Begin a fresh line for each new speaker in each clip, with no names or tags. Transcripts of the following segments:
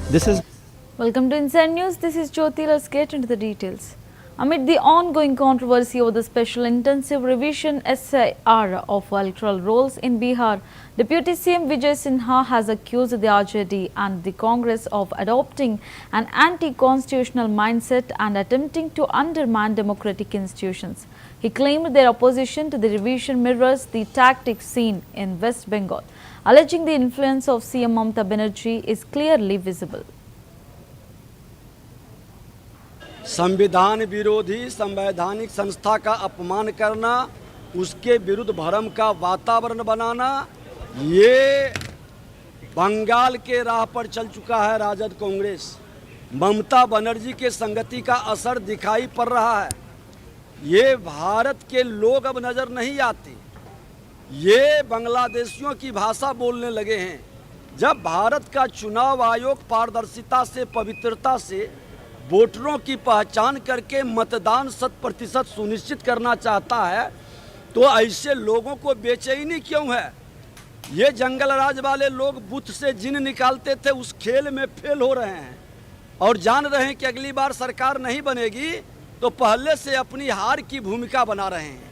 This is
Welcome to Inside News. This is Jyoti. Let's get into the details. Amid the ongoing controversy over the special intensive revision SIR of electoral rolls in Bihar, Deputy CM Vijay Sinha has accused the RJD and the Congress of adopting an anti-constitutional mindset and attempting to undermine democratic institutions. He claimed their opposition to the revision mirrors the tactics seen in West Bengal, alleging the influence of CM Mamata Banerjee is clearly visible.
संविधान विरोधी संवैधानिक संस्था का अपमान करना, उसके विरुद्ध भ्रम का वातावरण बनाना, ये बंगाल के राह पर चल चुका है राजद कांग्रेस। ममता बनर्जी के संगति का असर दिखाई पड़ रहा है। ये भारत के लोग अब नज़र नहीं आते, ये बांग्लादेशियों की भाषा बोलने लगे हैं। जब भारत का चुनाव आयोग पारदर्शिता से, पवित्रता से वोटरों की पहचान करके मतदान 100% सुनिश्चित करना चाहता है, तो ऐसे लोगों को बेचैनी क्यों है? ये जंगल राज वाले लोग बुत से जिन निकालते थे, उस खेल में फेल हो रहे हैं और जान रहे हैं कि अगली बार सरकार नहीं बनेगी, तो पहले से अपनी हार की भूमिका बना रहे हैं।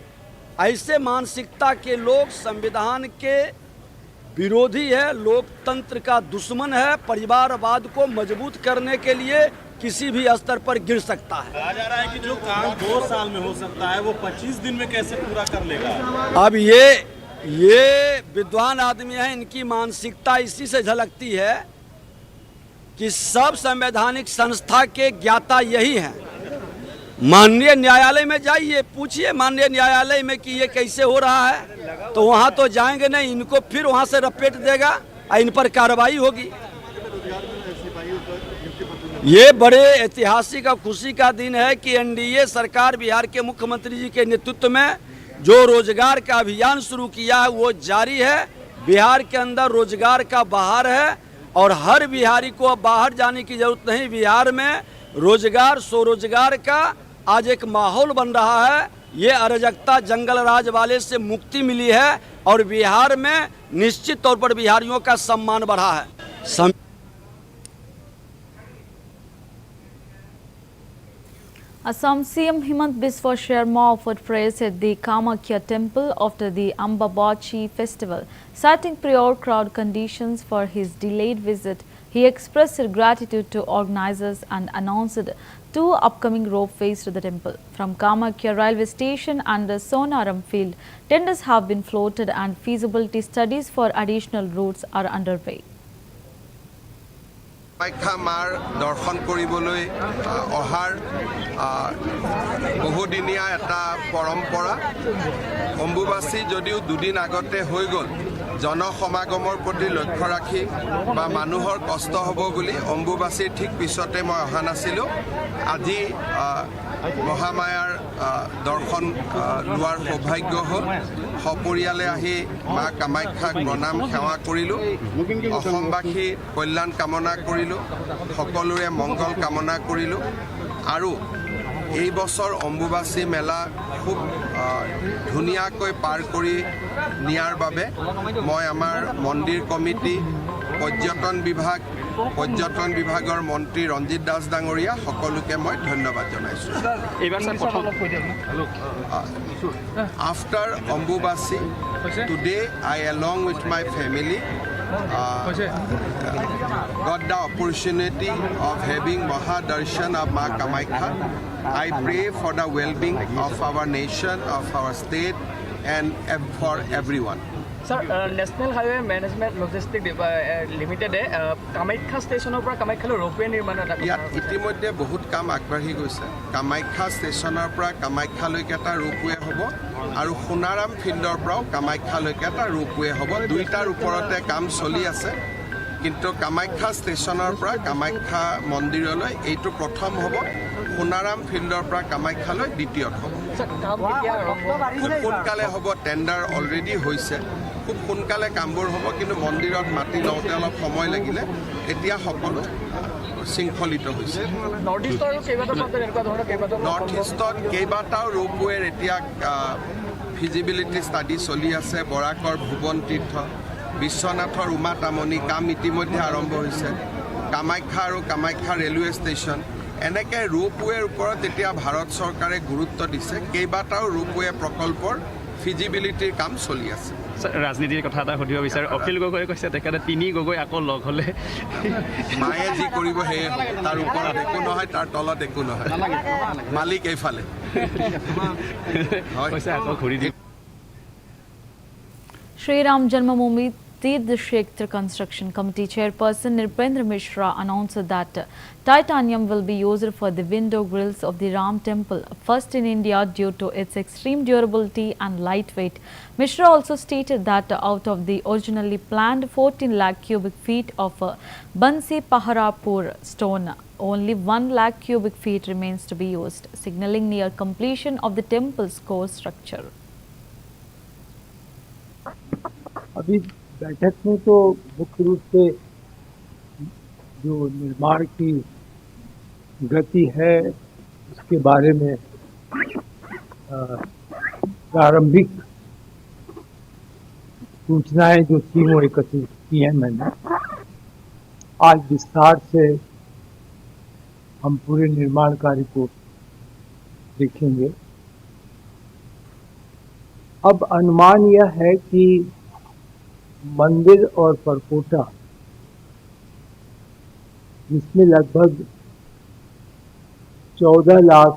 ऐसे मानसिकता के लोग संविधान के विरोधी है, लोकतंत्र का दुश्मन है, परिवारवाद को मजबूत करने के लिए किसी भी स्तर पर गिर सकता है।
कहा जा रहा है कि जो काम 2 साल में हो सकता है वो 25 दिन में कैसे पूरा कर लेगा?
अब ये विद्वान आदमी हैं, इनकी मानसिकता इसी से झलकती है कि सब संवैधानिक संस्था के ज्ञाता यही हैं। माननीय न्यायालय में जाइए, पूछिए माननीय न्यायालय में कि ये कैसे हो रहा है, तो वहाँ तो जाएंगे नहीं, इनको फिर वहाँ से रपेट देगा और इन पर कार्रवाई होगी। ये बड़े ऐतिहासिक और खुशी का दिन है कि एनडीए सरकार बिहार के मुख्यमंत्री जी के नेतृत्व में जो रोजगार का अभियान शुरू किया है वो जारी है। बिहार के अंदर रोजगार का बहार है और हर बिहारी को अब बाहर जाने की जरूरत नहीं। बिहार में रोजगार, स्वरोजगार का आज एक माहौल बन रहा है। ये अराजकता, जंगल राज वाले से मुक्ति मिली है और बिहार में निश्चित तौर पर बिहारियों का सम्मान बढ़ा है।
Assam CM Himant Biswa Sharma offered prayers at the Kamakhya temple after the Ambabachi festival. Citing prior crowd conditions for his delayed visit, he expressed gratitude to organizers and announced 2 upcoming ropeways to the temple. From Kamakhya railway station and the Sonaram field, tenders have been floated and feasibility studies for additional routes are underway.
Kamakhya মাৰ দৰ্শন কৰিবলৈ অহাৰ বহুদিনীয়া এটা পৰম্পৰা। অম্বুবাচী যদিও 2 দিন আগতে হৈ গ'ল, জনসমাগমৰ প্ৰতি লক্ষ্য ৰাখি বা মানুহৰ কষ্ট হ'ব বুলি অম্বুবাচীৰ ঠিক পিছতে মই অহা নাছিলোঁ। আজি মহামায়াৰ দৰ্শন লোৱাৰ সৌভাগ্য হ'ল। সপৰিয়ালে আহি মা কামাখ্যাক প্ৰণাম সেৱা কৰিলোঁ, অসমবাসী কল্যাণ কামনা কৰিলোঁ, সকলোৰে মংগল কামনা কৰিলোঁ। আৰু এই বছৰ অম্বুবাচী মেলা খুব ধুনীয়াকৈ পাৰ কৰি নিয়াৰ বাবে মই আমাৰ মন্দিৰ কমিটি, পৰ্যটন বিভাগৰ মন্ত্ৰী ৰঞ্জিত দাস ডাঙৰীয়া সকলোকে মই ধন্যবাদ জনাইছোঁ। After Ambubachi, today I along with my family got the opportunity of having Mahadarshan of Ma Kamakhya. I pray for the well-being of our nation, of our state and for everyone.
Sir, National Highway Management Logistics Limited Kamakhya ষ্টেচনৰ পৰা কামাখ্যালৈ ropeway নিৰ্মাণ
ইয়াত ইতিমধ্যে বহুত কাম আগবাঢ়ি গৈছে। কামাখ্যা ষ্টেচনৰ পৰা কামাখ্যালৈকে এটা ৰোপৱে হ'ব আৰু সোণাৰাম ফিল্ডৰ পৰাও কামাখ্যালৈকে এটা ৰোপৱে হ'ব। 2টাৰ ওপৰতে কাম চলি আছে, কিন্তু কামাখ্যা ষ্টেচনৰ পৰা কামাখ্যা মন্দিৰলৈ এইটো প্ৰথম হ'ব। সোণাৰাম ফিল্ডৰ পৰা কামাখ্যালৈ দ্বিতীয়ত হ'ব। খুব সোনকালে হ'ব, টেণ্ডাৰ অলৰেডি হৈছে। খুব সোনকালে কামবোৰ হ'ব, কিন্তু মন্দিৰত মাটি লওঁতে অলপ সময় লাগিলে। এতিয়া সকলো শৃংখলিত হৈছে।
নৰ্থ
ইষ্টত কেইবাটাও ৰোপৱেৰ এতিয়া ফিজিবিলিটি ষ্টাডি চলি আছে। বৰাকৰ ভুৱন তীৰ্থ, বিশ্বনাথৰ উমা তামনি কাম ইতিমধ্যে আৰম্ভ হৈছে। কামাখ্যা আৰু কামাখ্যা ৰেলৱে ষ্টেচন এনেকৈ ৰোপৱেৰ ওপৰত এতিয়া ভাৰত চৰকাৰে গুৰুত্ব দিছে। কেইবাটাও ৰোপৱে প্ৰকল্পৰ ফিজিবিলিটিৰ কাম চলি আছে।
ৰাজনীতিৰ কথা এটা সুধিব বিচাৰোঁ। অখিল গগৈয়ে কৈছে তেখেতে 3 গগৈ আকৌ লগ হ'লে
মায়ে যি কৰিব সেয়ে হ'ব, তাৰ ওপৰত একো নহয়, তাৰ তলত একো নহয়, মালিক এইফালে
কৈছে আকৌ ঘূৰি দিম।
Shri Ram Janmabhoomi Tirth Kshetra Construction Committee Chairperson Nripendra Mishra announced that titanium will be used for the window grills of the Ram Temple, first in India due to its extreme durability and lightweight. Mishra also stated that out of the originally planned 14 lakh cubic feet of Bansi Paharapur stone, only 1 lakh cubic feet remains to be used, signalling near completion of the temple's core structure.
अभी बैठक में तो मुख्य रूप से जो निर्माण की गति है उसके बारे में प्रारंभिक सूचनाएं जो थी वो एकत्रित की हैं मैंने। आज विस्तार से हम पूरे निर्माण कार्य को देखेंगे। अब अनुमान यह है कि मंदिर और परकोटा जिसमें लगभग 14 लाख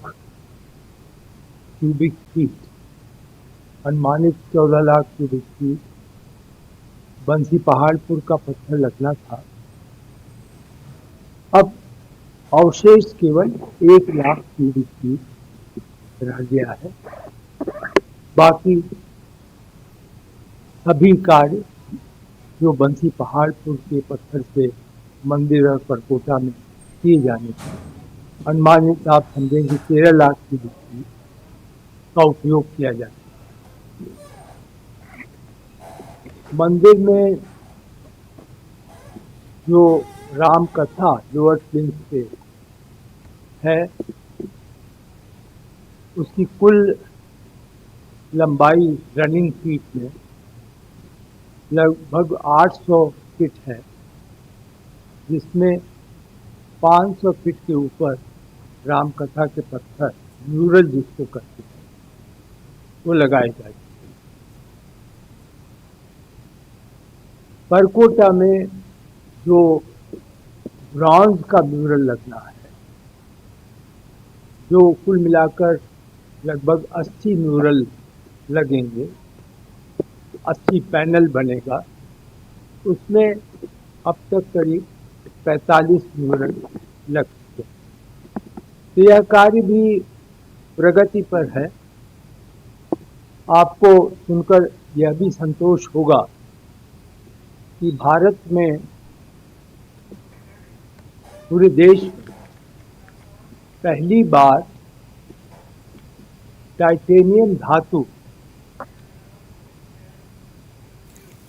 क्यूबिक फीट, अनुमानित 14 लाख क्यूबिक फीट बंसी पहाड़पुर का पत्थर लगना था। अब अवशेष केवल 1 लाख क्यूबिक फीट रह गया है। बाकी सभी कार्य जो बंसी पहाड़पुर के पत्थर से मंदिर और परकोटा में किए जाने थे, अनुमानित आप समझेंगे 13 लाख क्यूबिक फीट का उपयोग किया जाता है। मंदिर में जो राम कथा लोअर प्लिंथ पे है उसकी कुल लंबाई रनिंग फीट में लगभग 800 फीट है, जिसमें 500 फीट के ऊपर राम कथा के पत्थर म्यूरल जिसको कहते हैं वो लगाए जाए। परकोटा में जो ब्रॉन्ज का म्यूरल लगना है, जो कुल मिलाकर लगभग 80 म्यूरल लगेंगे, 80 पैनल बनेगा, उसमें अब तक करीब 45 म्यूरल लग चुके हैं। तो यह कार्य भी प्रगति पर है। आपको सुनकर यह भी संतोष होगा कि भारत में पूरे देश में पहली बार टाइटेनियम धातु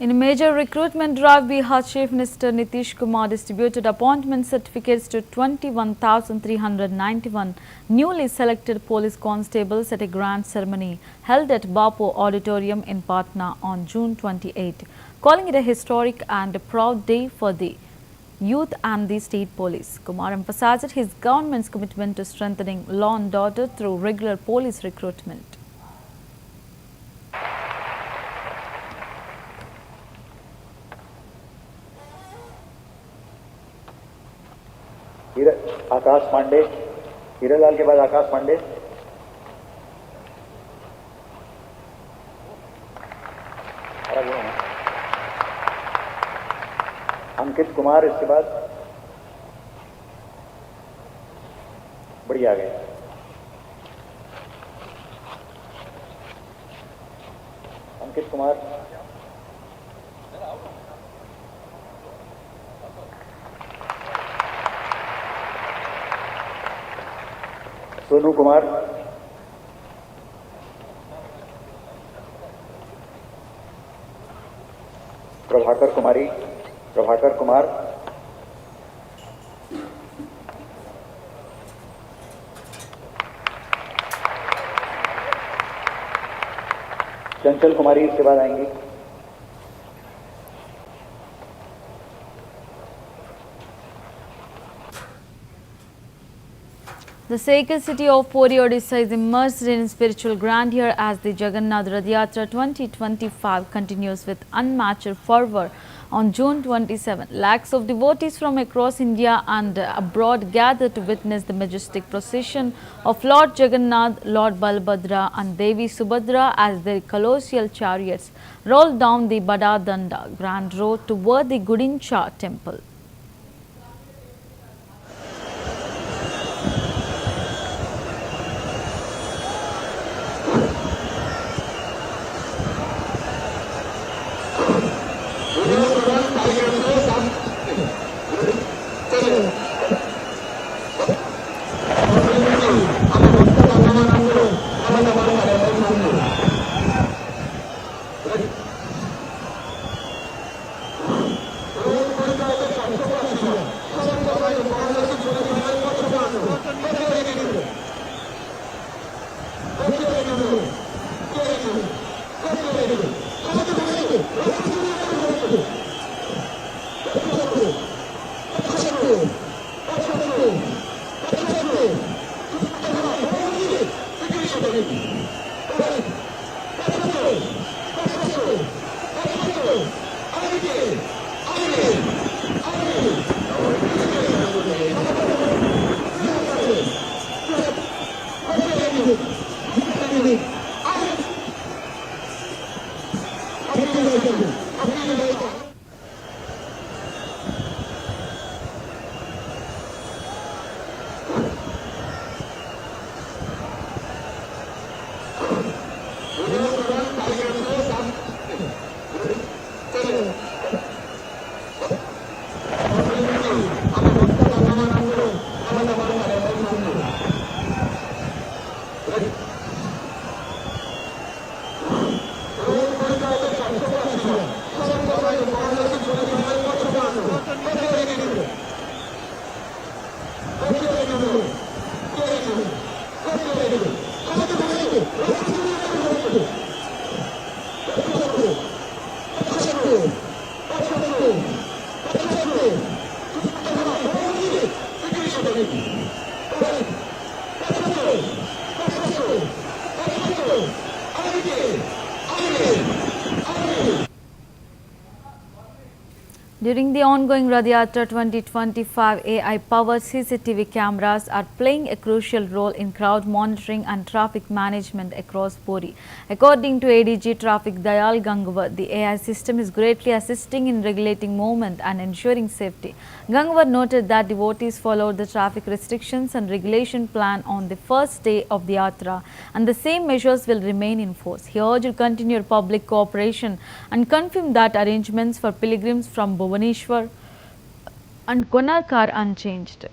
In a major recruitment drive, Bihar Chief Minister Nitish Kumar distributed appointment certificates to 21,391 newly selected police constables at a grand ceremony held at Bapu Auditorium in Patna on June 28, calling it a historic and a proud day for the youth and the state police. Kumar emphasized his government's commitment to strengthening law and order through regular police recruitment.
आकाश पांडे, हीरालाल के बाद आकाश पांडे, अंकित कुमार, इसके बाद बढ़िया गए। अंकित कुमार, सोनू कुमार, प्रभाकर कुमारी, प्रभाकर कुमार, चंचल कुमारी इसके बाद आएंगी।
The sacred city of Puri, Odisha is immersed in spiritual grandeur as the Jagannath Rath Yatra 2025 continues with unmatched fervour. On June 27, lakhs of devotees from across India and abroad gathered to witness the majestic procession of Lord Jagannath, Lord Balabhadra and Devi Subhadra as their colossal chariots rolled down the Bada Danda Grand Road toward the Gudincha temple. During the ongoing Rath Yatra 2025, AI-powered CCTV cameras are playing a crucial role in crowd monitoring and traffic management across Puri. According to ADG Traffic Dayal Gangwar, the AI system is greatly assisting in regulating movement and ensuring safety. Gangwar noted that devotees followed the traffic restrictions and regulation plan on the first day of the Yatra, and the same measures will remain in force. He urged continued public cooperation and confirmed that arrangements for pilgrims from Bhubaneswar and Konark are unchanged.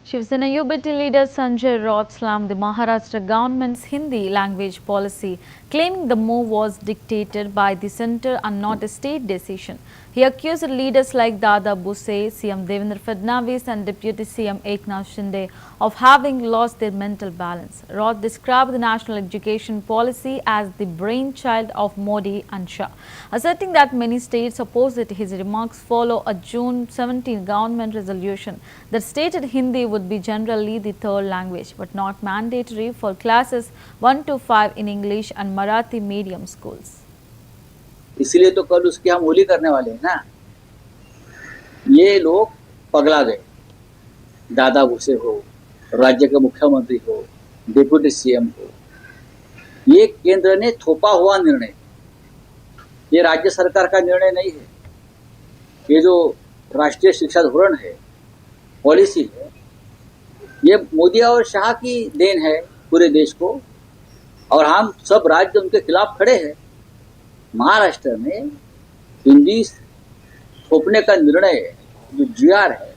Shiv Sena UBT leader Sanjay Raut slammed the Maharashtra government's Hindi language policy, claiming the move was dictated by the centre and not a state decision. He accused leaders like Dada Buse, CM Devendra Fadnavis and Deputy CM Eknath Shinde of having lost their mental balance. Raut described the national education policy as the brainchild of Modi and Shah, asserting that many states opposed it. His remarks follow a June 17 government resolution that stated Hindi would be generally the third language, but not mandatory for classes 1 to 5 in English and Marathi medium schools.
इसलिए तो कल उसकी हम होली करने वाले हैं ना। ये लोग पगला गए, दादा भूसे हो, राज्य के मुख्यमंत्री हो, डिप्टी सीएम हो। ये केंद्र ने थोपा हुआ निर्णय, ये राज्य सरकार का निर्णय नहीं है। ये जो राष्ट्रीय शिक्षा धोरण है, पॉलिसी है, ये मोदी और शाह की देन है पूरे देश को, और हम सब राज्य उनके खिलाफ खड़े हैं। महाराष्ट्र में हिंदी थोपने का निर्णय जो GR है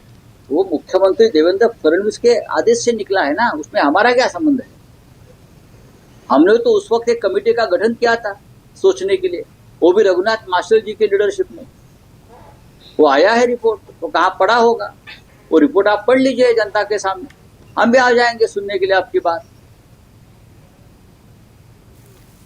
वो मुख्यमंत्री देवेंद्र फडणवीस के आदेश से निकला है ना, उसमें हमारा क्या संबंध है? हमने तो उस वक्त एक कमेटी का गठन किया था सोचने के लिए, वो भी रघुनाथ मास्टर जी के लीडरशिप में। वो आया है रिपोर्ट, तो कहाँ पड़ा होगा? वो रिपोर्ट आप पढ़ लीजिए जनता के सामने, हम भी आ जाएंगे सुनने के लिए आपकी बात।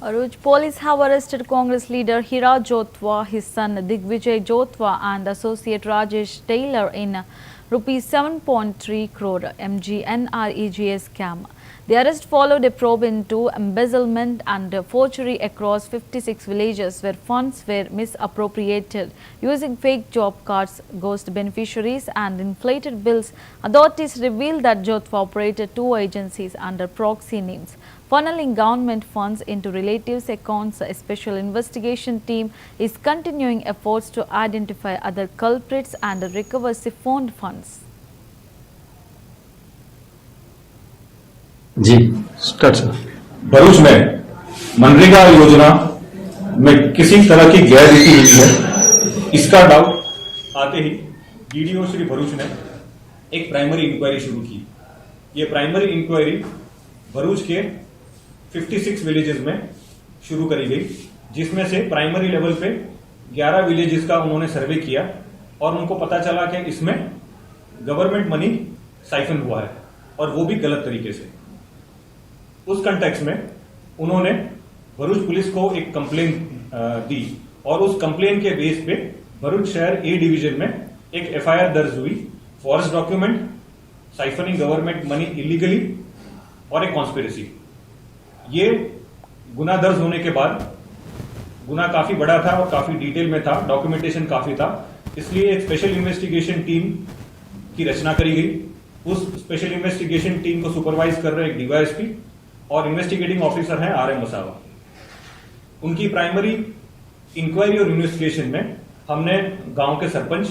Aruj, police have arrested Congress leader Hira Jotwa, his son Digvijay Jotwa and associate Rajesh Taylor in rupees 7.3 crore MGNREGA scam. The arrest followed a probe into embezzlement and forgery across 56 villages where funds were misappropriated using fake job cards, ghost beneficiaries and inflated bills. Authorities revealed that Jotwa operated 2 agencies under proxy names, funneling government funds into relatives' accounts. A special investigation team is continuing efforts to identify other culprits and recover siphoned funds.
जी start sir. Bharuch में मनरेगा योजना में किसी तरह की गैररीति हुई है, इसका डाउट आते ही डीडीओ श्री भरूच ने एक प्राइमरी इंक्वायरी शुरू की। ये प्राइमरी इंक्वायरी भरूच के 56 विलेजेस में शुरू करी गई, जिसमें से प्राइमरी लेवल पे 11 विलेजेस का उन्होंने सर्वे किया और उनको पता चला कि इसमें गवर्नमेंट मनी साइफन हुआ है और वो भी गलत तरीके से। उस कंटेक्स्ट में उन्होंने भरूच पुलिस को एक कंप्लेन दी और उस कंप्लेन के बेस पे भरूच शहर A डिवीजन में एक FIR दर्ज हुई, forge document, siphoning government money illegally और एक कॉन्स्पिरेसी। ये गुना दर्ज होने के बाद, गुना काफी बड़ा था और काफी डिटेल में था, डॉक्यूमेंटेशन काफी था, इसलिए एक स्पेशल इन्वेस्टिगेशन टीम की रचना करी गई। उस स्पेशल इन्वेस्टिगेशन टीम को सुपरवाइज कर रहे एक DYSP और इन्वेस्टिगेटिंग ऑफिसर हैं RM वसावा। उनकी प्राइमरी इंक्वायरी और इन्वेस्टिगेशन में हमने गांव के सरपंच,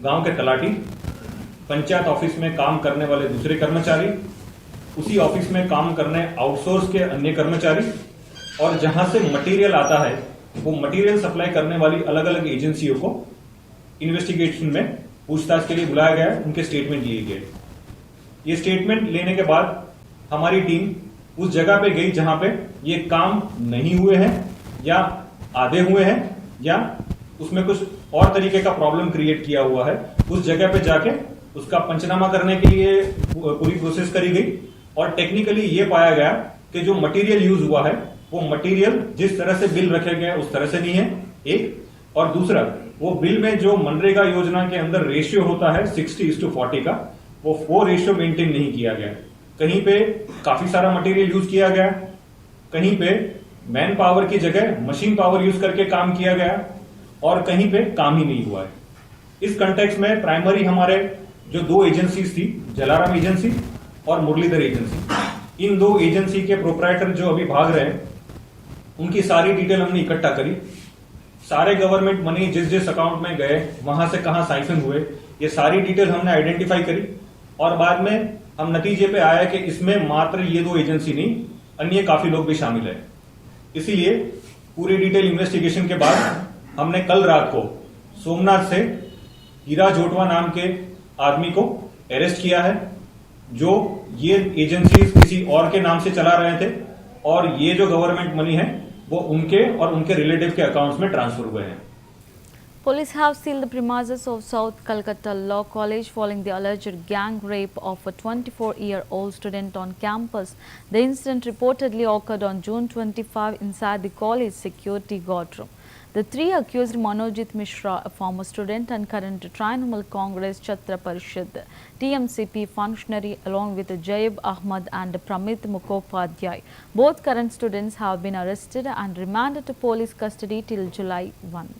गांव के तलाटी, पंचायत ऑफिस में काम करने वाले दूसरे कर्मचारी, उसी ऑफिस में काम करने आउटसोर्स के अन्य कर्मचारी और जहां से मटेरियल आता है वो मटेरियल सप्लाई करने वाली अलग अलग एजेंसियों को इन्वेस्टिगेशन में पूछताछ के लिए बुलाया गया, उनके स्टेटमेंट लिए गए। ये स्टेटमेंट लेने के बाद हमारी टीम उस जगह पे गई जहां पे ये काम नहीं हुए हैं या आधे हुए हैं या उसमें कुछ और तरीके का प्रॉब्लम क्रिएट किया हुआ है। उस जगह पे जाके उसका पंचनामा करने के लिए पूरी प्रोसेस करी गई और टेक्निकली ये पाया गया कि जो मटेरियल यूज हुआ है वो मटेरियल जिस तरह से बिल रखे गए उस तरह से नहीं है, एक। और दूसरा, वो बिल में जो मनरेगा योजना के अंदर रेशियो होता है 60:40 का, वो रेशियो मेंटेन नहीं किया गया। कहीं पे काफी सारा मटेरियल यूज किया गया, कहीं पे मैन पावर की जगह मशीन पावर यूज करके काम किया गया और कहीं पे काम ही नहीं हुआ है। इस कंटेक्स्ट में प्राइमरी हमारे जो 2 एजेंसीज थी, जलाराम एजेंसी और मुरलीधर एजेंसी, इन 2 एजेंसी के प्रोप्राइटर जो अभी भाग रहे हैं उनकी सारी डिटेल हमने इकट्ठा करी। सारे गवर्नमेंट मनी जिस जिस अकाउंट में गए, वहां से कहां साइफन हुए, ये सारी डिटेल हमने आइडेंटिफाई करी और बाद में हम नतीजे पे आया कि इसमें मात्र ये 2 एजेंसी नहीं, अन्य काफी लोग भी शामिल है। इसीलिए पूरी डिटेल इन्वेस्टिगेशन के बाद हमने कल रात को सोमनाथ से हीरा जोटवा नाम के आदमी को अरेस्ट किया है, जो ये एजेंसी किसी और के नाम से चला रहे थे और ये जो गवर्नमेंट मनी है वो उनके और उनके रिलेटिव के अकाउंट्स में ट्रांसफर हुए हैं।
Police have sealed the premises of South Calcutta Law College following the alleged gang rape of a 24-year-old student on campus. The incident reportedly occurred on June 25 inside the college security guard room. The 3 accused Manojit Mishra, a former student and current Trinamool Congress Chhatra Parishad TMCP functionary, along with Jayib Ahmad and Pramit Mukhopadhyay. Both current students have been arrested and remanded to police custody till July 1.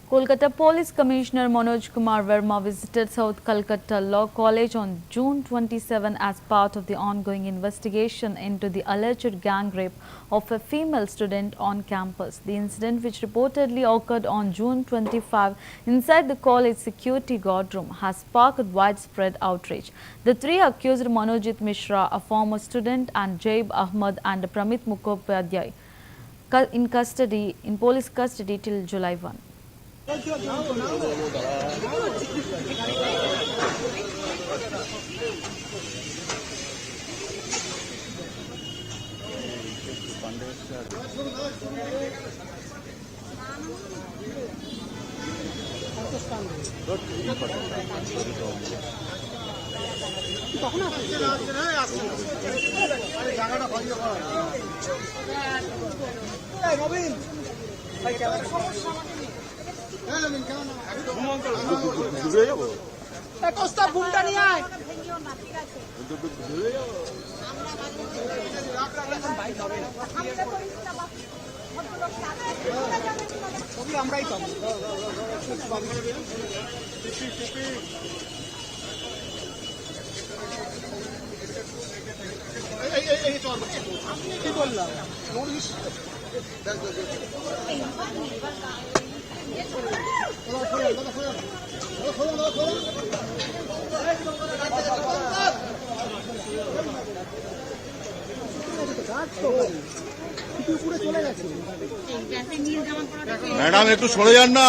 Kolkata Police Commissioner Manoj Kumar Verma visited South Calcutta Law College on June 27 as part of the ongoing investigation into the alleged gang rape of a female student on campus. The incident, which reportedly occurred on June 25 inside the college security guard room, has sparked widespread outrage. The three accused Manojit Mishra, a former student, and Jaib Ahmad and Pramit Mukhopadhyay in police custody till July 1.
Madam एक तो छोड़े जान ना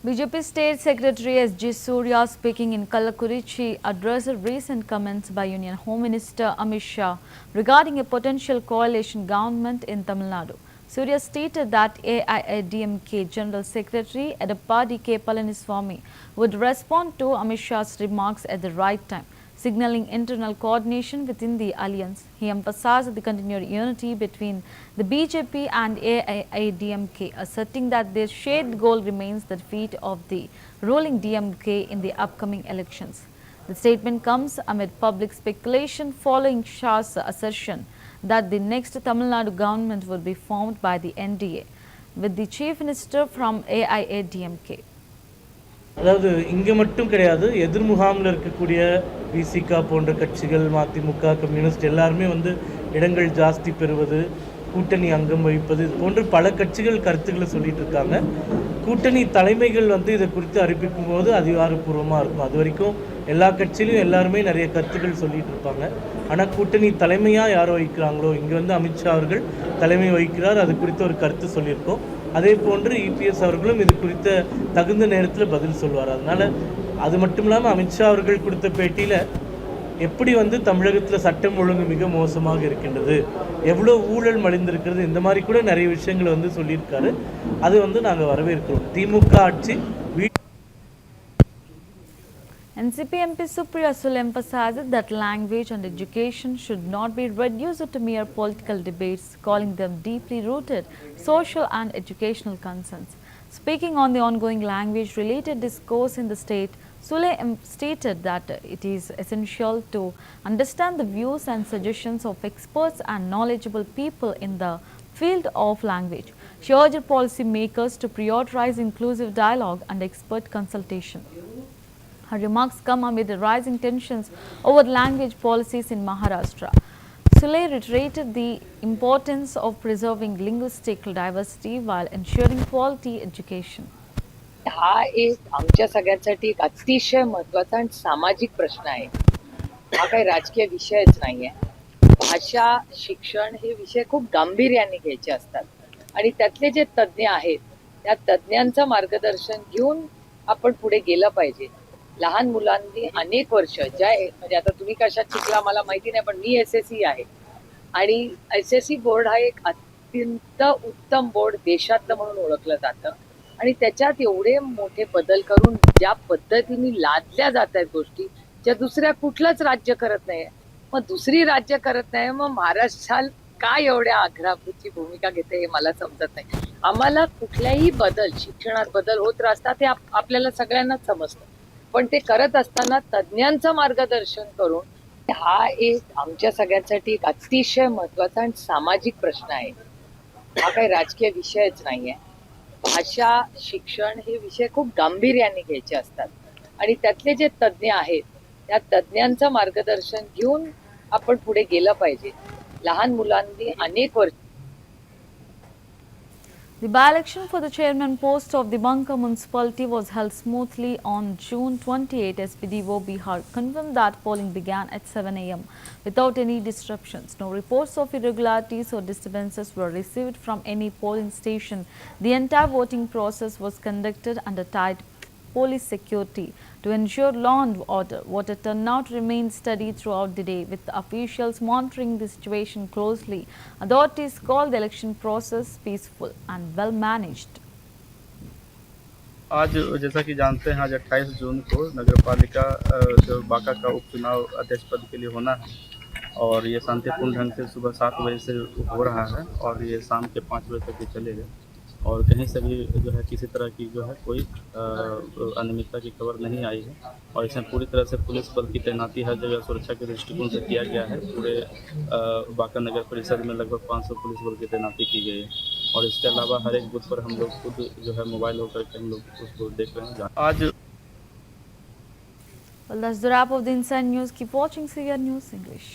BJP State Secretary S.G. Surya, speaking in Kallakurichi, addressed recent comments by Union Home Minister Amit Shah regarding a potential coalition government in Tamil Nadu. Surya stated that AIADMK General Secretary Edappadi K. Palaniswamy would respond to Amit Shah's remarks at the right time, signaling internal coordination within the alliance. He emphasized the continued unity between the BJP and AIADMK, asserting that their shared goal remains the defeat of the ruling DMK in the upcoming elections. The statement comes amid public speculation following Shah's assertion that the next Tamil Nadu government would be formed by the NDA, with the Chief Minister from AIADMK.
அதாவது இங்கே மட்டும் கிடையாது, எதிர்முகாமில் இருக்கக்கூடிய விசிகா போன்ற கட்சிகள், மதிமுக, communist எல்லாருமே வந்து இடங்கள் ஜாஸ்தி பெறுவது, கூட்டணி அங்கம் வகிப்பது, இது போன்ற பல கட்சிகள் கருத்துக்களை சொல்லிட்டு இருக்காங்க. கூட்டணி தலைமைகள் வந்து இதை குறித்து அறிவிக்கும் போது அதிகாரப்பூர்வமாக இருக்கும். அது வரைக்கும் எல்லா கட்சியிலும் எல்லாருமே நிறைய கருத்துக்கள் சொல்லிட்டு இருப்பாங்க. ஆனால் கூட்டணி தலைமையாக யார் வகிக்கிறாங்களோ, இங்கே வந்து அமித்ஷா அவர்கள் தலைமை வகிக்கிறார், அது குறித்து ஒரு கருத்து சொல்லியிருக்கோம். அதே போன்று இபிஎஸ் அவர்களும் இது குறித்த தகுந்த நேரத்தில் பதில் சொல்வார். அதனால் அது மட்டும் இல்லாமல் அமித்ஷா அவர்கள் கொடுத்த பேட்டியில் எப்படி வந்து தமிழகத்தில் சட்டம் ஒழுங்கு மிக மோசமாக இருக்கின்றது, எவ்வளோ ஊழல் மலிந்திருக்கிறது, இந்த மாதிரி கூட நிறைய விஷயங்களை வந்து சொல்லியிருக்காரு. அது வந்து நாங்கள் வரவேற்கிறோம். திமுக ஆட்சி
NCP MP Supriya Sule emphasized that language and education should not be reduced to mere political debates, calling them deeply rooted social and educational concerns. Speaking on the ongoing language-related discourse in the state, Sule stated that it is essential to understand the views and suggestions of experts and knowledgeable people in the field of language. She urged policymakers to prioritize inclusive dialogue and expert consultation. Her remarks come amid the rising tensions over language policies in Maharashtra. Sule reiterated the importance of preserving linguistic diversity while ensuring quality education.
हा एक आमच्या सगळ्यांसाठी एक अतिशय महत्त्वाचा आणि सामाजिक प्रश्न आहे. हा काही राजकीय विषयच नाहीये. भाषा शिक्षण हे विषय खूप गांभीर्याने घ्यायचे असतात आणि त्यातले जे तज्ज्ञ आहेत त्या तज्ज्ञांचं मार्गदर्शन घेऊन आपण पुढे गेलं पाहिजे. लहान मुलांनी अनेक वर्ष ज्या म्हणजे आता तुम्ही कशात शिकला मला माहिती नाही, पण मी SSC आहे आणि SSC बोर्ड हा एक अत्यंत उत्तम बोर्ड देशातलं म्हणून ओळखलं जातं आणि त्याच्यात एवढे मोठे बदल करून ज्या पद्धतीने लादल्या जात आहेत गोष्टी, ज्या दुसऱ्या कुठलंच राज्य करत नाहीये. मग दुसरी राज्य करत नाही, मग महाराष्ट्राला काय एवढ्या आग्रहाची भूमिका घेते हे मला समजत नाही. आम्हाला कुठल्याही बदल, शिक्षणात बदल होत असतात हे आपल्याला सगळ्यांनाच समजतं, पण ते करत असताना तज्ज्ञांचं मार्गदर्शन करून हा एक आमच्या सगळ्यांसाठी एक अतिशय महत्वाचा आणि सामाजिक प्रश्न आहे. हा काही राजकीय विषयच नाहीये. भाषा, शिक्षण हे विषय खूप गांभीर्याने घ्यायचे असतात आणि त्यातले जे तज्ज्ञ आहेत त्या तज्ज्ञांचं मार्गदर्शन घेऊन आपण पुढे गेलं पाहिजे. लहान मुलांनी अनेक वर्ष
The by-election for the chairman post of the Banka municipality was held smoothly on June 28. SPDO Bihar confirmed that polling began at 7 a.m. without any disruptions. No reports of irregularities or disturbances were received from any polling station. The entire voting process was conducted under tight police security to ensure law and order. Voter turnout remained steady throughout the day, with officials monitoring the situation closely. Authorities called the election process peaceful and well managed.
आज जैसा कि जानते हैं, आज 28 जून को नगर पालिका जो बांका का उपचुनाव अध्यक्ष पद के लिए होना है और ये शांतिपूर्ण ढंग से सुबह 7 बजे से हो रहा है और ये शाम के 5 बजे तक ये चलेगा और कहीं से भी जो है किसी तरह की जो है कोई अनियमितता की खबर नहीं आई है और इसमें पूरी तरह से पुलिस बल की तैनाती हर जगह सुरक्षा के दृष्टिकोण से किया गया है. पूरे बांका नगर परिषद में लगभग 500 पुलिस बल की तैनाती की गई है और इसके अलावा हर एक बूथ पर हम लोग खुद जो है मोबाइल होकर के हम लोग उसको देख रहे हैं. आज
Well, that's the wrap of the Inside News. Keep watching CR News English.